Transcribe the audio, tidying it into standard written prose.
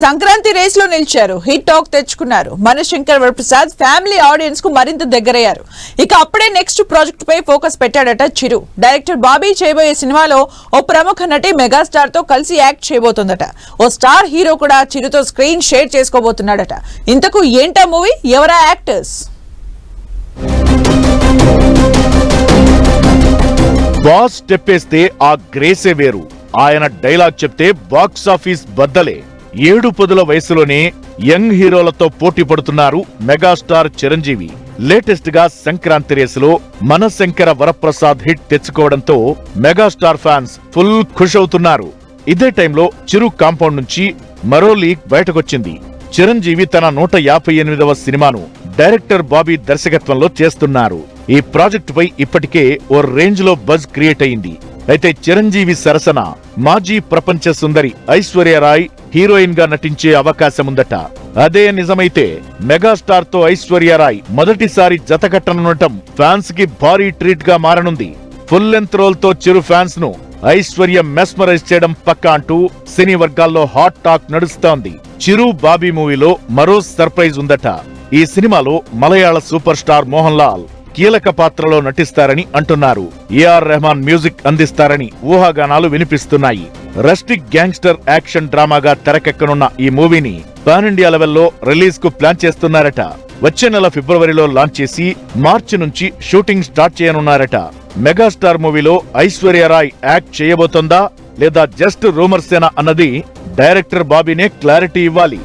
Sankranti race లో నిలిచారు, hit talk తెచ్చుకున్నారు. మనశంకర్ వరప్రసాద్ ఫ్యామిలీ ఆడియన్స్ కు మరింత దగ్గరయ్యారు. ఇక అప్పుడే నెక్స్ట్ ప్రాజెక్ట్ పై ఫోకస్ పెట్టాడట చిరు. డైరెక్టర్ బాబీ చేయబోయే సినిమాలో ఓ ప్రముఖ నటి మెగాస్టార్ తో కలిసి యాక్ట్ చేయబోతుందట. ఓ స్టార్ హీరో కూడా చిరుతో స్క్రీన్ షేర్ చేసుకోబోతున్నాడట. ఇంతకు ఏంటా మూవీ, ఎవరా యాక్టర్స్? బాస్ స్టెప్పేస్తే ఆ గ్రేసే వేరు. ఆయన డైలాగ్ చెప్తే బాక్స్ ఆఫీస్ బద్దలే. 7 వయసులోనే యంగ్ హీరోలతో పోటీ పడుతున్నారు మెగాస్టార్ చిరంజీవి. లేటెస్ట్ గా సంక్రాంతి రేసులో మనశంకర వరప్రసాద్ హిట్ తెచ్చుకోవడంతో మెగాస్టార్ ఫ్యాన్స్ ఫుల్ ఖుష్ అవుతున్నారు. ఇదే టైంలో చిరు కాంపౌండ్ నుంచి మరో లీక్ బయటకొచ్చింది. చిరంజీవి తన 158వ సినిమాను డైరెక్టర్ బాబీ దర్శకత్వంలో చేస్తున్నారు. ఈ ప్రాజెక్టుపై ఇప్పటికే ఓ రేంజ్ లో బజ్ క్రియేట్ అయింది. అయితే చిరంజీవి సరసన మాజీ ప్రపంచ సుందరి ఐశ్వర్యరాయ్ హీరోయిన్ గా నటించే అవకాశముందట. అదే నిజమైతే మెగాస్టార్ తో ఐశ్వర్యరాయ్ మొదటిసారి జతకట్టనుండటం ఫ్యాన్స్ కి భారీ ట్రీట్ గా మారనుంది. ఫుల్ లెంత్ రోల్ తో చిరు ఫ్యాన్స్ ను ఐశ్వర్య మెస్మరైజ్ చేయడం పక్కా అంటూ సినీ వర్గాల్లో హాట్ టాక్ నడుస్తోంది. చిరు బాబీ మూవీలో మరో సర్ప్రైజ్ ఉందట. ఈ సినిమాలో మలయాళ సూపర్ స్టార్ మోహన్ లాల్ కీలక పాత్రలో నటిస్తారని అంటున్నారు. ఏఆర్ రెహమాన్ మ్యూజిక్ అందిస్తారని ఊహాగానాలు వినిపిస్తున్నాయి. రస్టిక్ గ్యాంగ్స్టర్ యాక్షన్ డ్రామాగా తెరకెక్కనున్న ఈ మూవీని పాన్ ఇండియా లెవెల్లో రిలీజ్ కు ప్లాన్ చేస్తున్నారట. వచ్చే నెల ఫిబ్రవరిలో లాంచ్ చేసి మార్చి నుంచి షూటింగ్ స్టార్ట్ చేయనున్నారట. మెగాస్టార్ మూవీలో ఐశ్వర్యరాయ్ యాక్ట్ చేయబోతోందా లేదా జస్ట్ రూమర్సేనా అన్నది డైరెక్టర్ బాబీనే క్లారిటీ ఇవ్వాలి.